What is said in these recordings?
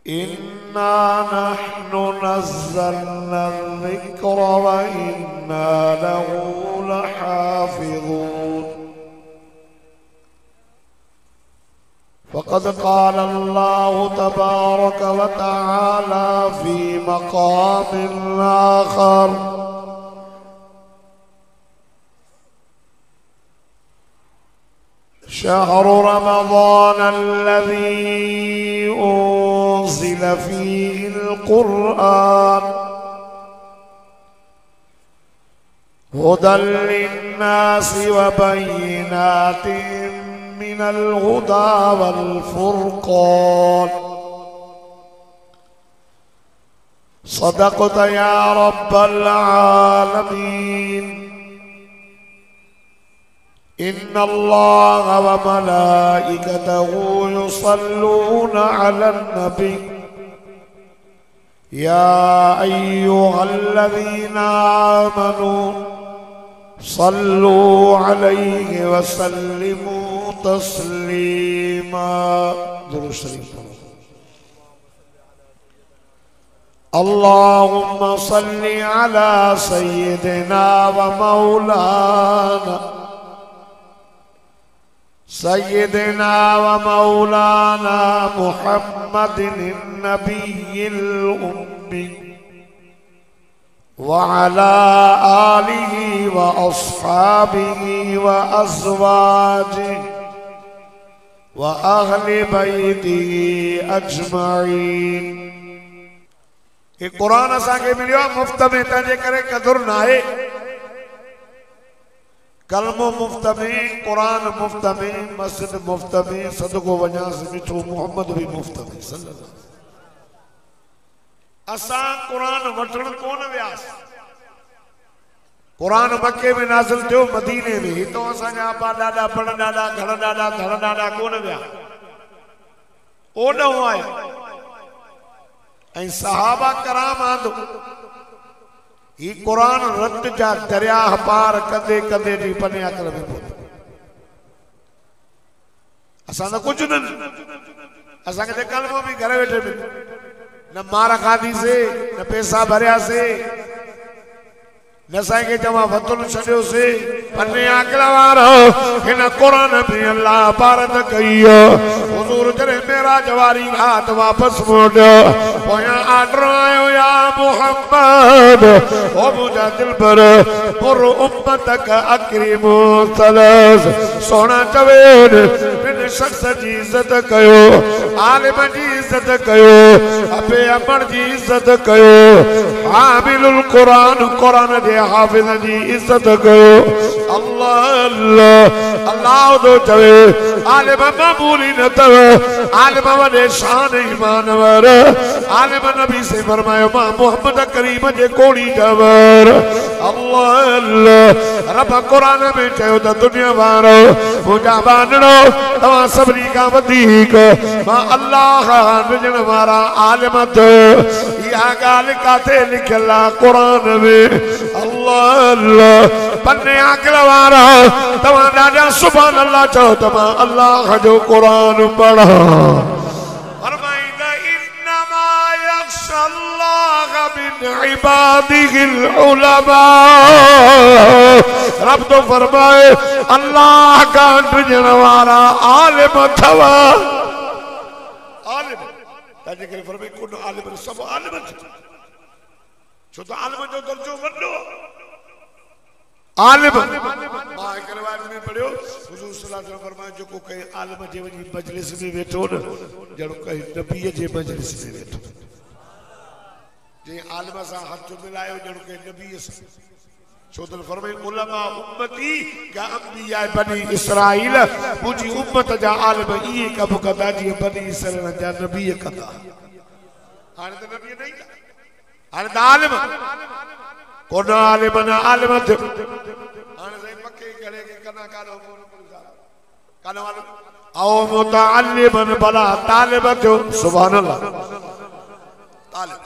इन्ना नहनु नज़्ज़लना ज़िक्र व इन्ना लहु लहाफ़िज़ून। फ़क़द क़ाल अल्लाहु तबारक व तआला फ़ी मक़ामिन आख़र शहर रमज़ान अल्लज़ी उन्ज़िल फ़ीहिल क़ुरआन हुदल लिन्नासि व बय्यिनातिन मिनल हुदा वल फ़ुरक़ान। सदक़त या रब्बल आलमीन। इन्नल्लाह व मलाइकतहु युसल्लूना अलन नबी या अय्युहल्लज़ीना आमनू सल्लू अलैहि व सल्लिमू तस्लीमा। दुरूद शरीफ पढ़ो। अल्लाहुम्मा सल्लि अला सय्यिदिना व मौलाना सय्यिदिना व मौलाना मुहम्मदिन नबिय्यिल उम्मी व अला आलिहि व अस्हाबिहि व अज़वाजिहि व अहले बैतिहि अजमईन। ये कुरान असांखे मिलियो मुफ्त में, तंहिंजे करे कदुर न आहे। कलमो मुफ्त में, कुरान मुफ्त में, मस्जिद मुफ्त में, सदको वञास मिठो मोहम्मद भी मुफ्त में सल्लल्लाहु। असां कुरान वठण कोन वियास। कुरान मक्के में नाज़िल थियो, मदीने में। हितो असांजा आपा ॾाॾा पण ॾाॾा घण ॾाॾा धण ॾाॾा कोन विया, ओॾो आयो। ऐं सहाबा कराम आंदो ही कुरान रत जा दरिया पार कंदे कंदे जी पन्याकल में पहुतो। असां त कुछ न, असांखे त कलमो भी घर वेठे में न मार खाधीसीं, न पैसा भरियासीं, न साईं जमा वतन छॾियोसीं। पन्ने आकल वारो हिन कुरान में अल्लाह पारत कई। हुजूर जॾहिं मेराज वारी रात वापस मोटियो, पोयां आर्डर आयो या मुहम्मद ओ मुंहिंजा दिलबर पुर उम्मतक अक्रिमो सलस। सोना चवेन बिन शख्स जी इज्जत कयो, आलिम जी इज्जत कयो, अबे अमर जी इज्जत कयो, हामिलुल कुरान कुरान जे हाफिज़ जी इज्जत कयो। अल्लाह अल्लाह अल्लाह तो चवे आलिम मामूली न तव, आलिम वॾे शान ईमानवर। आलिम नबी से फरमायो मां मोहम्मद करीम जे कोड़ी जवर। अल्लाह अल्लाह रब कुरान में चयो त दुनिया वारो मुंहिंजा बानड़ो तव्हां सभिनी खां वधीक मां अल्लाह विझण वारा आलिम थियो। इहा ॻाल्हि काथे लिखियल आहे कुरान में। अल्लाह अल्लाह पन्ने आकल वारा तव्हां ॾाढा सुभान अल्लाह चओ त मां अल्लाह जो कुरान पढ़ा। फरमाईंदा इन्नमा यख्शल्लाह मिन इबादिहिल उलमा। रब तो फरमाए अल्लाह का ॾिजण वारा आलिम अथव। आलिम तंहिंजे करे फरमाए कुन आलिम सभु आलिम छो त आलिम जो दर्जो वॾो। आलिम मां हिकु रिवायत में पढ़ियो, हुजूर सल्लल्लाहु अलैहि वसल्लम फरमायो जेको कहीं आलिम जे वञी मजलिस में वेठो न, ॼणो कहीं नबीअ जे मजलिस में वेठो। जे आलिम सां हथ मिलायो ॼणो कहीं नबीअ सां। छो त फरमाए उलमा उम्मती का अंबिया बनी इसराइल। मुंहिंजी उम्मत जा आलिम इहे कम कंदा जीअं बनी इसराइल जा नबी कंदा। हाणे त नबी न ईंदा, हाणे त आलिम कोन आलिम न आलिम थियो। हाणे साईं पके करे के कना कालो कालो वालो आओ मुतअल्लिमन भला तालिब थियो। सुभान अल्लाह। तालिब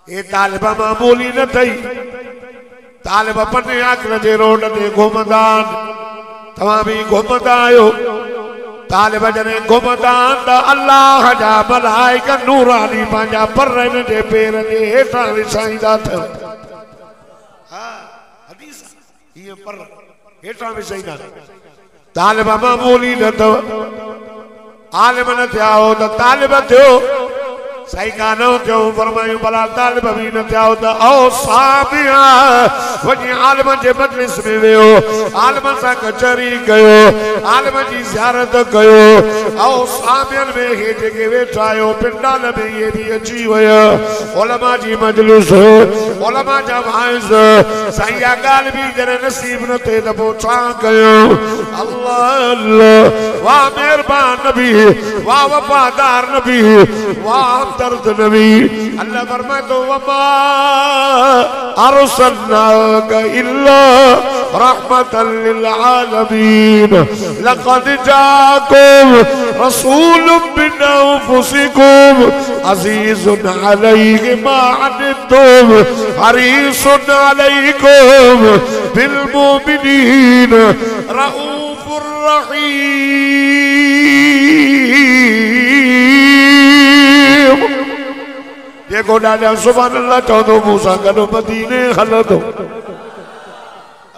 ए तालिब मामूली न थई। तालिब पन्ने आकल जे रोड ते घुमंदा, तव्हां भी घुमंदा आहियो। तालिब जने घुमदा त अल्लाह जा मलाइका नूरानी पंहिंजा परन जे पेर जे हेठां विछाईंदा थ हां हदीस ये पर हेठां विछाईंदा तालिब मामूली न अथव आलिम न थिया हो त तालिब थियो सही कानो थियो फरमायूं भला तालिब भी न थिया हो त ओ साबिया वञी आलिम जे मजलिस में वियो आलिम सां कचहरी कयो आलिम जी ज़ियारत कयो ओ साबियन में हे जेके वेठा आहियो पिंडाल में ये भी अची विया उलमा जी मजलिस उलमा जा वाइज़ सही ॻाल्हि भी जॾहिं नसीब न थिए त पोइ छा कयो अल्लाह अल्लाह वाह मेहरबान नबी वाह वफादार नबी वाह दर्द नबी अल्लाह फरमाए तो वमा अरसलनाका इल्ला रहमतल लिल आलमीन लक़द जाअकुम रसूलुम मिन अनफुसिकुम अज़ीज़ुन अलैहि मा अनित्तुम हरीसुन अलैकुम बिल मुमिनीन रऊफुर रहीम जेको ॾाढा सुभान अल्लाह चवंदो मूंसां गॾु मदीने हलंदो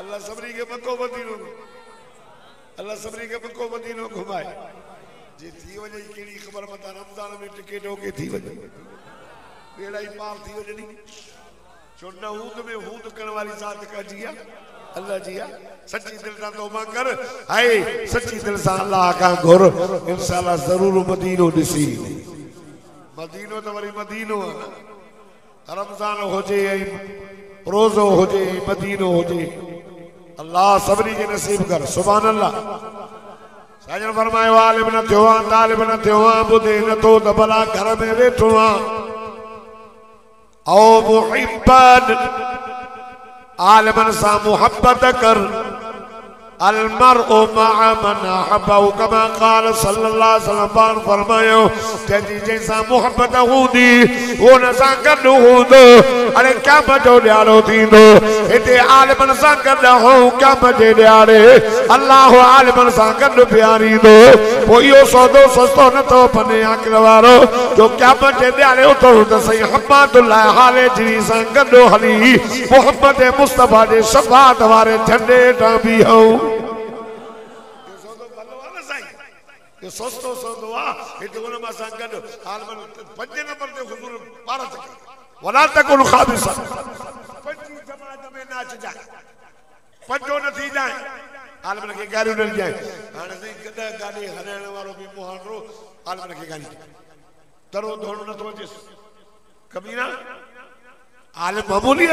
अल्लाह सभिनी खे पको मदीनो अल्लाह सभिनी खे पको मदीनो घुमाए जे थी वञे कहिड़ी ख़बर मता रमज़ान में टिकेट होके थी वञे बेड़ा ही पार थी वञे नी छो न हूंद में हूंद करण वारी ज़ात काजी आहे अल्लाह जी आहे सच्ची दिल सां तौबा कर हाय सच्ची दिल सां अल्लाह खां घुर इंशाअल्लाह ज़रूर मदीनो ॾिसी मदीनो तो वरी मदीनो रमजान होजे रोज़ो होजे मदीनो होजे अल्लाह सभिनी खे नसीब कर सुभान अल्लाह साजन फरमायो आलिम न थियो आहे तालिब न थियो आहे ॿुधे नथो त भला घर में वेठो आहे औ मुहिब्बन आलिमन सां मुहब्बत कर अलमरउ मअ मन अहब्बहु कमा क़ाल सल्लल्लाहु अलैहि वसल्लम फरमायो जंहिंजी जंहिंसां मुहब्बत हूंदी उहो न सां गॾु हूंदो अरे क़यामत जो ॾियारो थींदो हिते आलिमन सां गॾु हो क़यामत जे ॾियारे अल्लाह आलिमन सां गॾु बीहारींदो पोइ इहो सौदो सस्तो नथो पने आख़िर वारो जो क़यामत जे ॾियारे उथो त सही हम्मातुल्लाह हाले जी सां गॾु हली मोहम्मद मुस्तफा जे शफ़ाअत वारे झंडे हेठां बीहो ये सस्तो सौदो आ हिते उलमा सां गॾु आलिमन 5 नंबर ते हुजूर भारत के वला तकुन खाबिसा 5 जमात में नाच जाए 5 न थी जाए आलिमन के गारियूं न जाए हाणे सही कॾहिं गाॾी हलाइण वारो बि मुहांडो आलिमन के गाड़ी तरो धोड़ो नथो अचेस कमीना आलिम मामूली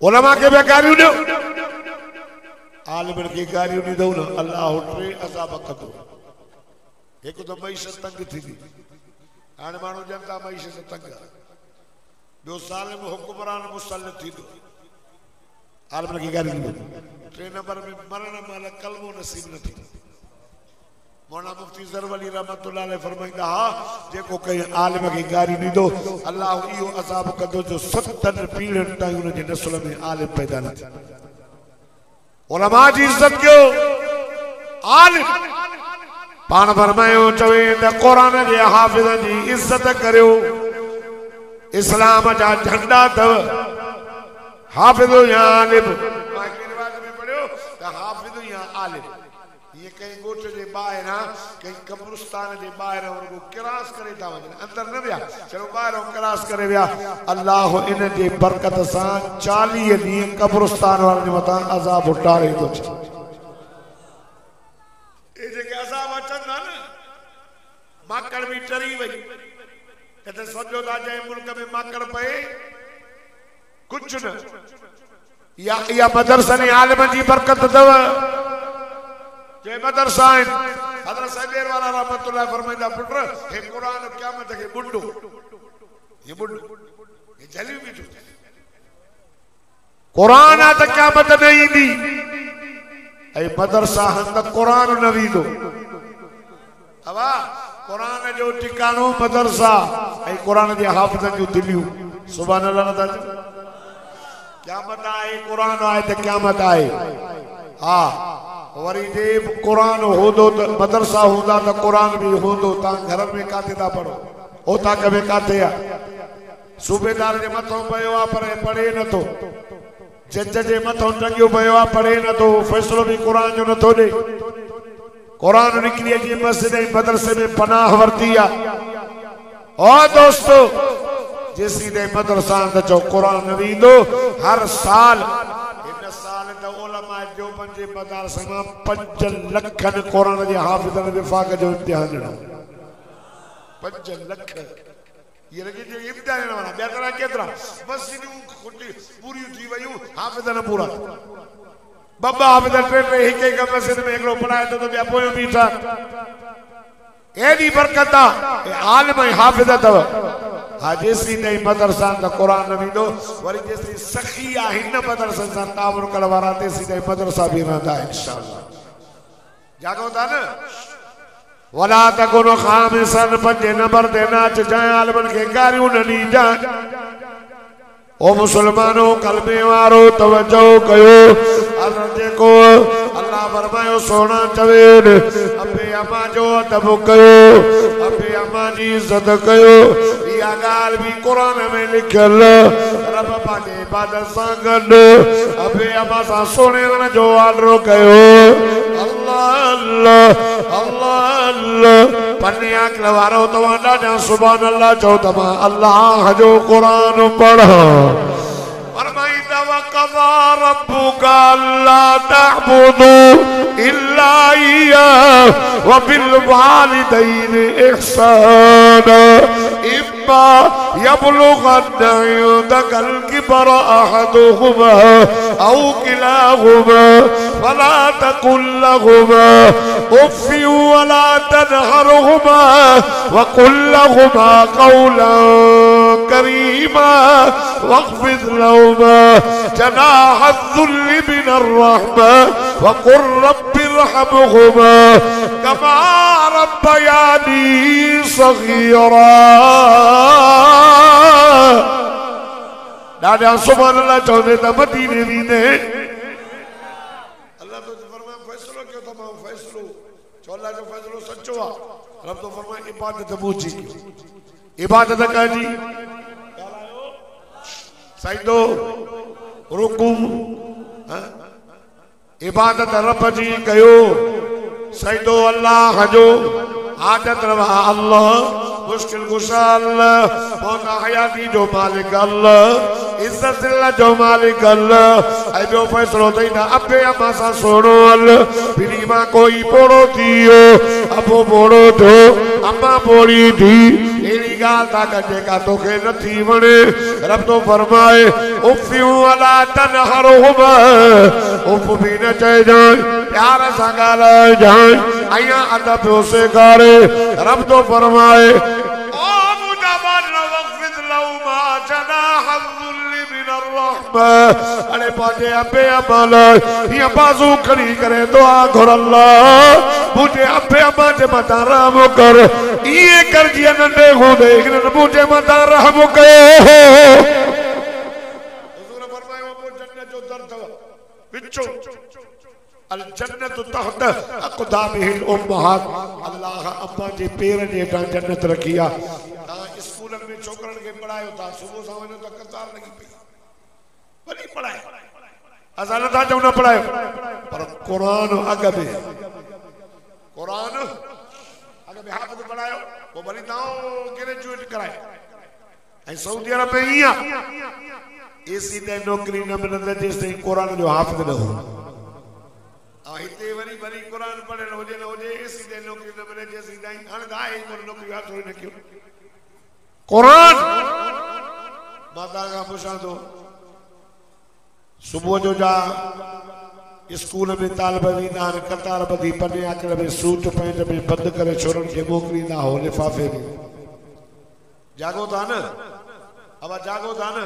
उलमा के बि गारियूं ॾियो आलिमन के गारियूं ॾींदो न अल्लाह टे अज़ाब कंदो हिकु त मईशत तंग थींदी हाणे माण्हू जनता मईशत तंग ॿियो ज़ालिम हुक्मरान मुसल्लत थींदो आलिमन के गारियूं ॾींदो 3 नंबर में मरण महिल कलमो नसीब न थींदो मौलाना मुफ्ती ज़रवली रहमतुल्लाह अलैह फरमाईंदा हा जेको कंहिं आलिम खे गारियूं ॾींदो अल्लाह इहो अज़ाब कंदो जो 70 पीढ़ियुनि ताईं हुन जे नस्ल में आलिम पैदा न थिए उलमा जी इज्जत कयो आलिम पाण फरमायो चवे त क़ुरान जे हाफ़िज़ जी इज्जत करियो इस्लाम जा झंडा अथव हाफ़िज़ या आलिम मां रिवाज में पढ़ियो त हाफ़िज़ या आलिम ये कहीं गोट जे ॿाहिरां कहीं कब्रिस्तान जे ॿाहिरां उनको क्रॉस करे था वञनि अंदर न विया चलो ॿाहिरां क्रॉस करे विया अल्लाह इन जे बरकत सां 40 ॾींहं कब्रिस्तान वारनि जे मथां अज़ाब उटारे थो छॾे ए जेके अज़ाब अचनि था न माकड़ बि टरी वई त सॼो राजा मुल्क में माकड़ पए कुछ न या मदरसनि आलिमनि जी बरकत अथव जे मदरसा हज़रत साहिब वाला रहमतुल्लाह फरमाइंदा पुत्र हे कुरान क़यामत के बुंडो ये जली भी कुरान आ त क़यामत न ईंदी ऐ मदरसा हंद कुरान न वींदो अवा कुरान जो ठिकानो मदरसा ऐ कुरान जे हाफ़िज़नि जो दिलियूं सुभान अल्लाह नथा क़यामत आए कुरान आए त क़यामत आए हा वरी जे कुरान होंदो त मदरसा होंदा त कुरान भी होंदो। ता घर में काथे था पढ़ो ओ ता कबे काथे आ सूबेदार जे मथों पयो आ पर पढ़े न तो जज जे मथों टंगियो पयो आ पढ़े न तो फैसलो भी कुरान जो न तो दे। कुरान निकली जी मस्जिद मदरसे में पनाह वरती आ। और दोस्तों जेसी दे मदरसा त जो कुरान वींदो हर साल इन साल त उलमा जो पंजे मदरसे में 5 लख कुरान जे हाफिज़न विफाक जो इम्तिहान ॾिनो। 5 लख ये लगे जो इम्तिहान ॾियण वारा ॿिया तरह केतिरा मस्जिदूं खुटी पूरियूं थी वयूं हाफिज़न पूरा बब्बा हाफिज़ टे हिक मस्जिद में हिकिड़ो पढ़ाए तो ॿिया पोइ बीठा एडी बरकत आ आलिम हाफिज़ अथव। हा जेसी ताईं मदरसा त कुरान वींदो वरी जेसी सखी आ हिन मदरसे सां तावुन करण वारा तेसी ताईं मदरसा भी रहंदा इंशाअल्लाह। जागो था न वला तकुन खामिसन 5 नंबर ते नाच जाए आलिमन के गारियूं न ॾींदा। ओ मुसलमानो कलमे वारो तवज्जो कयो अल्लाह जेको अल्लाह फरमायो सोना चवेन अबे अम्मा जो अदब कयो अबे अम्मा जी इज्जत कयो। या गाल भी कुरान में लिखल रब पाके इबादत सां गॾु अबे अम्मा सां सुणण जो ऑर्डर कयो। अल्लाह अल्लाह अल्लाह अल्लाह पन्ने अकल वारो तव्हां ॾाढा सुभान अल्लाह चओ त मां अल्लाह जो कुरान पढ़ा। फरमाईंदा वक़ज़ा रब्बुका अल्ला तअबुदू इल्ला इय्याहु व बिल वालिदैनि इहसाना इम्मा यबलुगन्ना इंदकल किबरा अहदुहुमा औ किलाहुमा फला तकुल लहुमा उफ़्फ़िन वला तनहरहुमा वक़ुल लहुमा क़ौलन करीमा वख़्फ़िज़ लहुमा जनाह अज़्ज़ुल्लि मिनर रहमा वक़ुल रब्बि इरहमहुमा कमा रब्बयानी सग़ीरा। ॾाढा सुभान अल्लाह चवंदे त मदीने वींदे अल्लाह तो फरमाए फैसलो कयो तमामु फैसलो छो अल्लाह जो फैसलो सच्चो आ। रब तो फरमाए इबादत बूझी इबादत कजी सजदो रुकू इबादत रब जी कयो सजदो अल्लाह जो आदत रवा अल्लाह मुश्किल कुशा अल्लाह मौला हयाती जो मालिक अल्लाह इज्जत दिल्ला जो मालिक अल्लाह ऐ जो फैसलो तई ना अबे अम्मा सा सोनो अल्लाह बिनी मां कोई पोड़ो थियो अबो पोड़ो थो अम्मा पोड़ी थी एड़ी गाल था कजे का तोखे न थी वणे। रब तो फरमाए उफ़्फ़िन वला तनहरहुमा उफ़ भी न चए जाए प्यार सां ॻाल्हाए जाए अया अदब पियो सेखारे। रब तो फरमाए ओ मुंहिंजा ॿार वक़्फ़िज़ लहुमा जनाह अज़्ज़ुल्लि मिनर रहमा अरे पंहिंजे अबे अम्मा लाइ हीअं बाज़ू खणी करे दुआ घुर अल्लाह मुंहिंजे अबे अम्मा जे मथां रहम कर इहे कर जीअं नंढे हूंदे हिननि मुंहिंजे मथां रहम कयो। हुज़ूर फरमायो पोइ जन्नत जो दर अथव विचो अल जन्नत तहत अक़दामिहिल उम्महात अल्लाह अम्मा जे पेरनि हेठां जन्नत रखी आ। तव्हां स्कूलनि में छोकरनि खे पढ़ायो था सुबुह सां वञो त कतार लॻी पई वॾी पढ़ाए असां नथा चऊं न पढ़ायो पर क़ुरान अॻ में क़ुरान अॻ में हाफ़िज़ पढ़ायो पोइ वरी तव्हां ग्रेजुएट कराए। ऐं सऊदी अरब में ईअं एसी ते नौकरी न मिलंदे जेसिताईं क़ुरान जो हाफ़िज़ न हो। हिते वरी वरी कुरान पढ़ियल हुजे न हुजे एसी ते नौकरी न मिले जेसी ताईं हाणे त आहे कोन नौकरी आहे थोरी न कयो कुरान। मां तव्हां पुछां थो सुबुह जो जा स्कूल में तालिब वेंदा आहिनि कतार ॿधी पने आकड़ में सूट पैंट में बंदि करे छोरनि खे मोकिलींदा हो लिफ़ाफ़े में। जागो था न अब जागो था न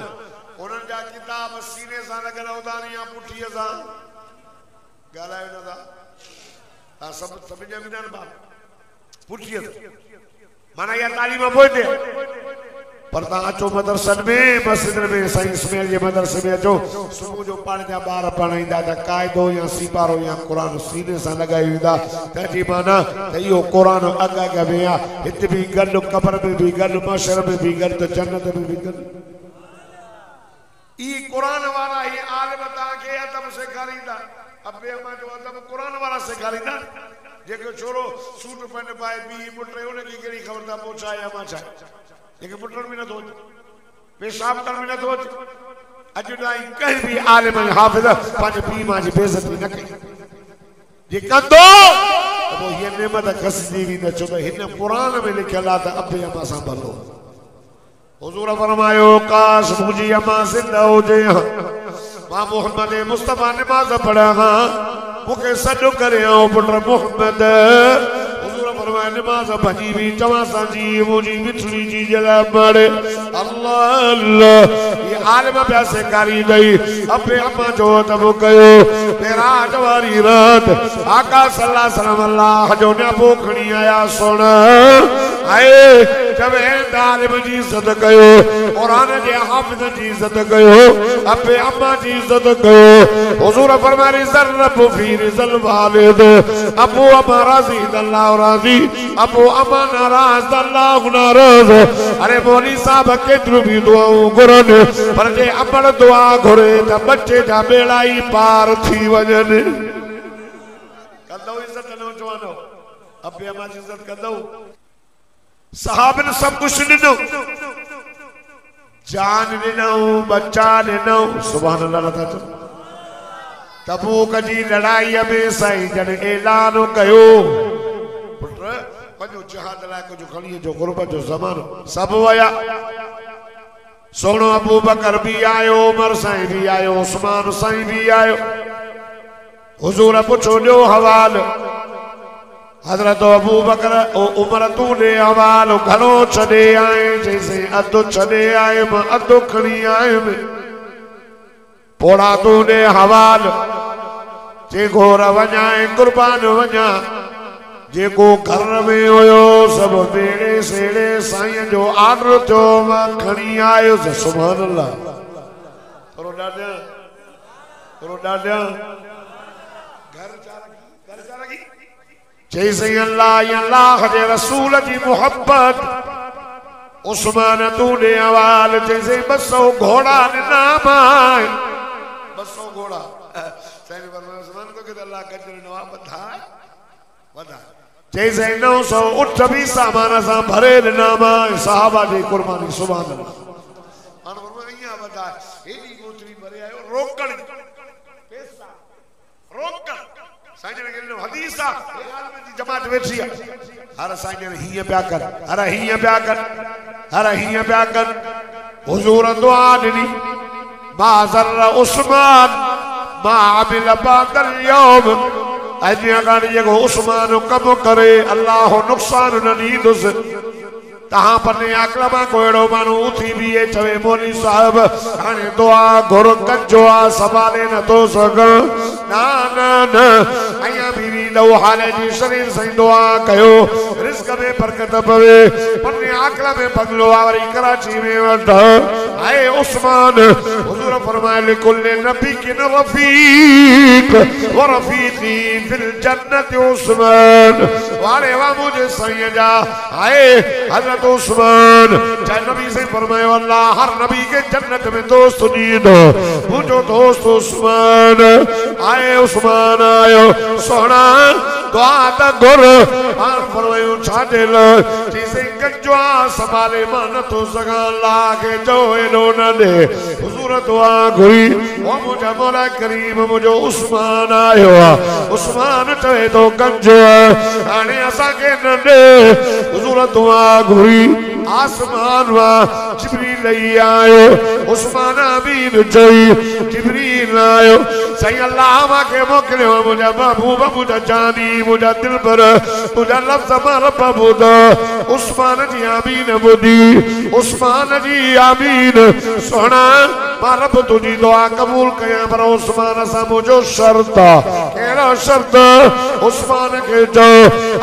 उन्हनि जा किताब सीने सां लॻल हूंदा आहिनि या पुठीअ सां गालायो न था तव्हां सभु ॼमींदा आहिनि ॿार पुठीअ माना इहा तालीम पोइ पर ता अचो मदरसन में मस्जिद में साईं इस्माइल जे मदरसे में अचो सुबह जो पाण जा ॿार पढ़ाईंदा त क़ाइदो या सिपारो या क़ुरान सीने सां लॻाई वेंदा तंहिंजी माना त इहो क़ुरान अॻ अॻ में आहे हिते बि गॾु क़बर में बि गॾु महशर में बि गॾु त जन्नत में बि गॾु ई क़ुरान वारा ही आलिम तव्हांखे अदब सेखारींदा अबे अम्मा जो अदब क़ुरान वारा सेखारींदा जेको छोरो सूट पैंट पाए ॿी पुट हुनखे कहिड़ी ख़बर था पोछा या मां छा जेके पुटण में नथो अचे पेशाब करण में नथो अचे अॼु ताईं कंहिं बि आलिम हाफ़िज़ पंहिंजे पीउ मां जी बेइज़ती न कई जे कंदो त पोइ हीअ नेमत खसिजी वेंदी छो त हिन क़ुरान में लिखियल आहे त अबे अम्मा सां भलो हुज़ूर फरमायो काश मुंहिंजी अम्मा ज़िंदा हुजे मां मोहम्मद मुस्तफ़ा नमाज़ पढ़ां मूंखे सॾु करे पुट मोहम्मद हुज़ूर फरमाया नमाज़ भॼी बि चवां सां जी मुंहिंजी मिठड़ी जी जला मड़े अल्लाह अल्लाह ये आलिम पिया सेखारी गई अबे अम्मा जो अदब कयो मेराज वारी रात आका सल्लल्लाहु अलैहि वसल्लम अल्लाह जो नियाबो खणी आया सुण आए चवे आलिम जी इज़्ज़त कयो क़ुरान जे हाफ़िज़ जी इज़्ज़त कयो अबे अम्मा जी इज़्ज़त कयो हुज़ूर फरमाया ज़र्रब फी रिज़ल वालिद अबू अम्मा राज़ी अल्लाह राज़ी अबू अम्मा नाराज़ अल्लाह नाराज़ अरे मौली साहब केतिरो बि दुआऊं घुरन पर जे अमड़ दुआ घुरे त बच्चे जा बेड़ा ई पार थी वञनि कंदो इज़्ज़त न जवानो अबे अम्मा जी इज़्ज़त कंदो सहाबन सब कुछ ॾिनो जान ॾिनो बच्चा ॾिनो सुभान अल्लाह था चओ तबूक जी लड़ाई में साईं जन ऐलान कयो पुट वञो जिहाद लाइ कुझु खणी जो गुरबत जो ज़मानो सभु वया सोनो अबू बकर भी आयो उमर साईं भी आयो उस्मान साईं भी आयो हुजूर पुछो ॾियो हवाल हज़रत अबू बकर ओ उमर तू दे हवाल घणो छॾे आए जैसे अधु छॾे आए मां अधु खणी आयुमि पोड़ा तू दे हवाल जे घोर वञाए कुर्बान वञा जेको घर में हुयो सभु बेड़े सेड़े साईं जो आर्डर थियो मां खणी आयो सुभान अल्लाह थोरो ॾाढा घर चारगी जैसे अल्लाह के रसूल की मोहब्बत उस्मान तू ने अवाल जैसे 200 घोड़ा ॾिना मां 200 घोड़ा सही फरमाया उस्मान को के अल्लाह गजर नवाब वधा जैसे 900 उठ भी सामान सां भरे ॾिना मां सहाबा जी कुर्बानी सुभान अल्लाह हाणे फरमाया वधा हेॾी गोचरी भरे आयो रोकड़ पैसा रोकड़ साईं ने हदीस जमात वेठी हर साईं हिय प्या कर हर हिय प्या कर हुजूर दुआ ॾिनी मा ज़र उस्मान मा अमिल बादल यौम अॼु खां जेको उस्मान कम करे अल्लाह नुक़सान न ॾींदुसि तहां पने अकलमा को एड़ो मानू उठी भी ये चवे मौली साहब हाने दुआ घुर कजो आ संभाले न तो सग ना ना ना आया बीवी लो हाले जी शरीर सही दुआ कयो रिस्क में बरकत पवे पने अकला में बंगलो आवरी कराची में वठ आए उस्मान हुजूर फरमाए लिकुल नबी के रफीक व रफीकी फिल जन्नत उस्मान वाले वा मुझे सही जा आए हजरत उस्मान चाहे नबी से फरमाया अल्लाह हर नबी के जन्नत में दोस्त दी दो मुझो दोस्त उस्मान आए उस्मान आयो सोना दुआ ता गुर हां फरमायो छाडे ल जैसे कजवा संभाले मान तो सगा अल्लाह के जो एलो न दे हुजूर दुआ घुरी ओ मुझा मौला करीम मुझो उस्मान आयो उस्मान चवे तो कजो हाने असा के न दे हुजूर दुआ घुरी आसमान वा जिब्रील लई आयो उस्मान अमीन चई जिब्रील आयो सही अल्लाह मा के मोकलियो मुझा महबूब मुझा जानी मुझा दिलबर मुझा लफ्ज़ मार प्रभुद उस्मान जी आमीन बुधी उस्मान जी आमीन सोना मां रब तुझी दुआ कबूल कयां पर उस्मान सा मुझो शर्त केड़ा शर्त उस्मान के जो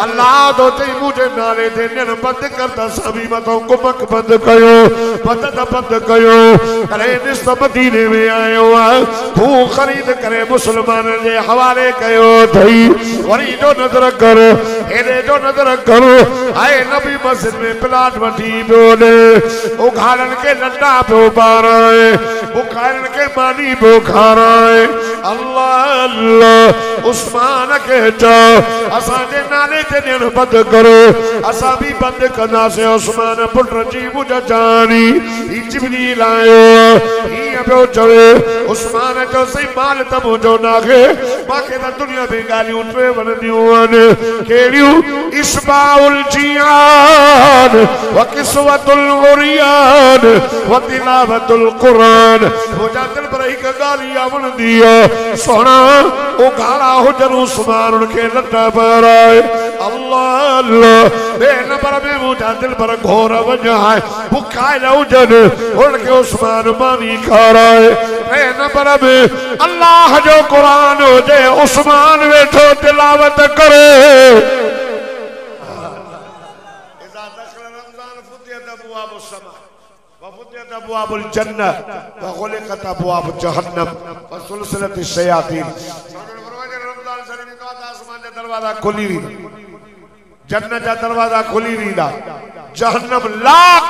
अल्लाह तो चई मुझे नाले दे निन बंद करता सभी मतो कुमक बंद कयो बंद कयो करे निस मदीने में आयो तू खरीद करे मुसलमान जे हवाले कयो थई वरी जो नजर कर हेरे जो नजर कर आए नबी मस्जिद में प्लाट वठी बोले उघाड़न के लड्डा पे बाराए बुखारन के मानी बुखाराए अल्लाह अल्लाह उस्मान के जो असा जे नाले ते निन बंद करो असा भी बंद करना से उस्मान पुत्र जी मुझे जानी ही जिबरील आयो ही अबो चवे उस्मान जो सही माल त मुझो नाखे बाकी त दुनिया में गालियों टे वनदियूं आहिनि केड़ियूं इस्बाउल जियान व किस्वतुल उरियान व तिलावतुल कुरान मुझा दिल पर हिक गाली आवंदी आहे सोना ओ गाला हुजन उस्मान उनके लटा पर आए अल्लाह अल्लाह बे नंबर में मुझा दिल पर घोर वजाए बुखाए हुजन उनके उस्मान मानी खाराए बे नंबर में अल्लाह जो कुरान हो जे उस्मान वेठो तिलावत करे इज़ा दखल रमज़ान फुतिहत अबवाबुस समा व फुतिहत अबवाबुल जन्नह व गुलिकत अबवाब जहन्नम व सुलसिलत शयातीन रमज़ान शरीफ का आसमान जा दरवाजा खुली वी जन्नत जा दरवाजा खुली वींदा जहन्नम लाख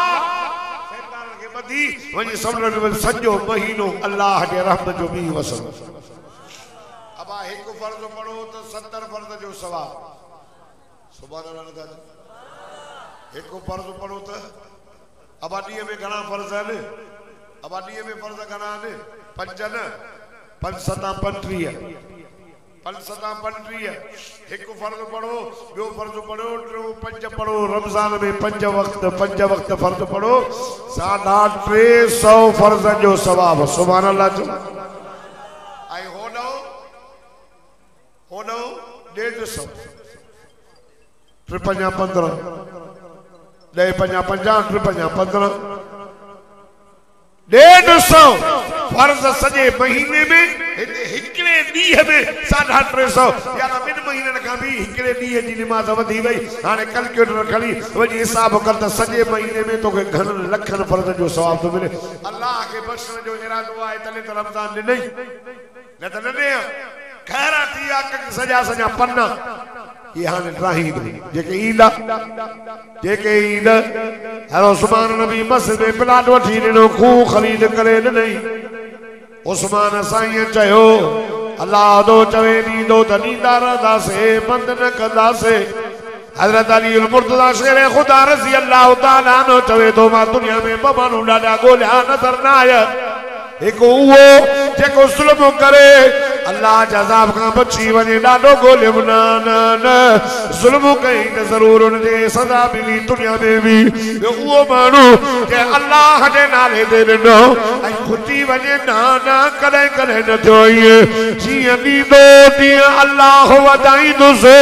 शैतान के बदी वनी समुंड में सजो महीनो अल्लाह के रहमत जो भी वसल अब एक फर्ज पढ़ो तो 70 फर्ज जो सवाब सुभान अल्लाह एक फर्ज पढ़ो तो अब डी में घणा फर्ज है अब डी में फर्ज घणा है पंज न पंज सता 35 पंज सता 35 एक फर्ज पढ़ो बो फर्ज पढ़ो टे पंज पढ़ो रमजान में पंज वक्त फर्ज पढ़ो 350 फर्ज जो सवाब सुभान अल्लाह जो आई होनो 150 3 15 दे 50 3 15 150 फर्ज सजे महीने में हिकड़े दी में 350 या बिन महीने का भी हिकड़े दी जी नमाज वधी गई हाने कैलकुलेटर खड़ी वजी हिसाब कर त सजे महीने में तो के घन लखन फर्ज जो सवाब तो मिले अल्लाह के बख्शण जो इरादो आए तले त रमजान ने नहीं न त ने खैराती आक सजा पन्ना ये हाने राहीद जेके ईद हर उस्मान नबी मस्जिद में प्लाट वठी ॾिनो खू खरीद करे नहीं उस्मान साईं चयो अल्लाह दो चवे ॾींदो त ॾींदा रहंदासे बंद न कंदासे हजरत अली मुर्तज़ा शेर खुदा रज़ी अल्लाह तआला नो चवे तो मां दुनिया में ब माण्हू ॾाढा ॻोल्हिया नज़र न आया एक वो जेको जुल्म करे अल्लाह जा अज़ाब का बची वने डाडो गोले ना ना ना जुल्म कई त जरूर उन दे सजा मिली दुनिया में भी वो मानू के अल्लाह दे नाले दे नो आई खुदी वने ना ना करे करे न थोई जी दी दो दी अल्लाह वदाई दो से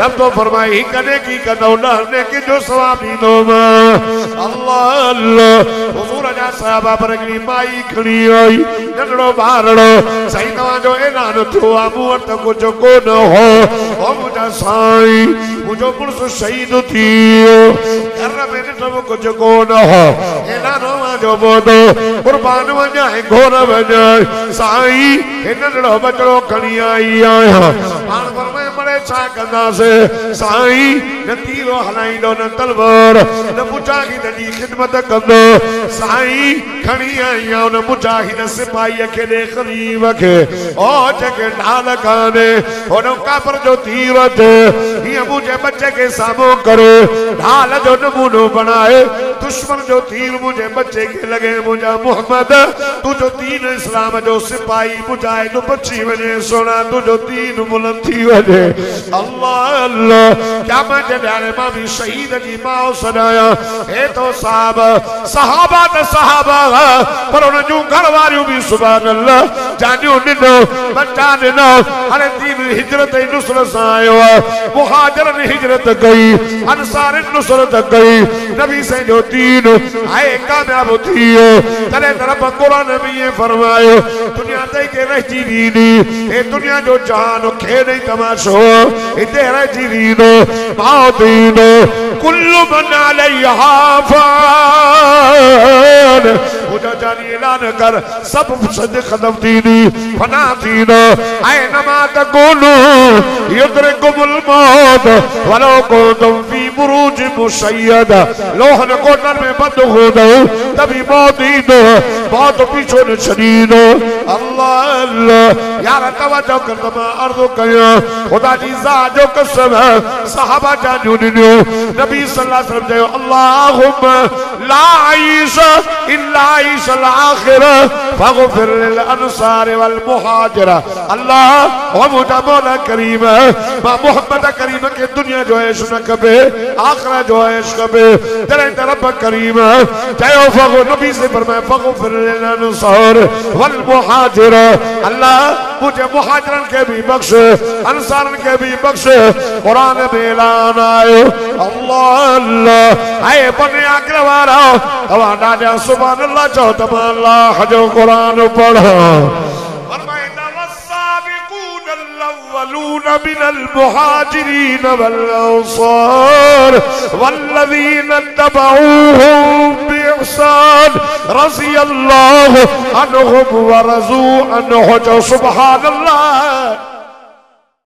रब तो फरमाई कने की कदो ने के जो सवाब दी दो अल्लाह अल्लाह हुजूर जा साहबा परगनी माई खड़ी आई नडड़ो बारड़ो सही तवा जो ऐलान थियो आ मूं त कुछ को न हो ओ मुझा साईं मुझो पुरुष शहीद थियो घर में ॾिठो कुछ को न हो ऐलान जो बोदो कुर्बान वञाए घोर वञाए साईं हिन नडड़ो बचड़ो खणी आई आहियां पाण फरमाए मरे छा कंदासे साईं न तीरो हलाईंदो न तलवार न मुजाहिद जी खिदमत कंदो साईं खणी आई आहियां उन मुजाहिद सिपाही के दे करीब के ओ जके ढाल काने उन काफर जो तीर थे ये मुझे बच्चे के सामो करो ढाल जो नमूनो बनाए दुश्मन जो तीर मुझे बच्चे के लगे मुझा मोहम्मद तू जो तीन इस्लाम जो सिपाही मुजाहिद बची वने सोना तू जो तीन बुलंद थी वने अल्लाह अल्लाह क्या मैं जॾहिं मां भी शहीद जी मां सॾाया हे तो साहब सहाबा त सहाबा पर उन जूं घर वारियूं भी सुभान अल्लाह जानियूं ॾिनो बच्चा ॾिनो हाणे दीन हिजरत ऐं नुसरत सां आयो आहे मुहाजिरनि हिजरत कई अंसारनि नुसरत कई नबी से जो दीन आहे कामयाब थी वियो तॾहिं तरफ़ क़ुरान में ये फरमायो दुनिया ते के रहिजी वेंदी हे दुनिया जो जहान खेल ऐं तमाशो हिते रहिजी वेंदो मौत ईंदो कुल्लु मन अलैहा फ़ान खुदा जानी ऐलान कर सब सद खत्म थींदी फना थींदो ऐनमा तकुनु युद्रिकुमुल मौत वलो कुंतुम फी बुरूज मुशय्यदा लोहन कोठन में बंद हो दो तभी मौत ईंदो मौत पीछो न छॾींदो अल्लाह अल्लाह यार तवज्जो कर त मां अर्ज़ कयां खुदा जी ज़ात जो कसम सहाबा जानियूं ॾिनियूं नबी सल्लल्लाहु अलैहि वसल्लम चयो अल्लाहुम्मा ला आईश इल्ला आईशल आखिरा फगफिर लिल अंसार वल मुहाजिरा अल्लाह ओ मुझा मौला करीम मां मोहम्मद करीम के दुनिया जो ऐश न कबे आखिरा जो ऐश कबे तेरे तरफ करीम चयो फगो नबी से फरमाया फगफिर लिल अंसार वल मुहाजिरा अल्लाह मुझे मुहाजिरन के भी बख्श अंसारन के भी बख्श कुरान में ऐलान आयो अल्लाह अल्लाह आए बने आखिर वारा तवा डाजा सुभान अल्लाह चो तमा अल्लाह जो कुरान पढ़ो फरमाया वस्साबिकून अव्वलून मिनल मुहाजिरीन वल अंसार वल्लज़ीना तबऊहुम बिइहसान रज़ियल्लाहु अन्हुम व रज़ू अन्हु सुभान अल्लाह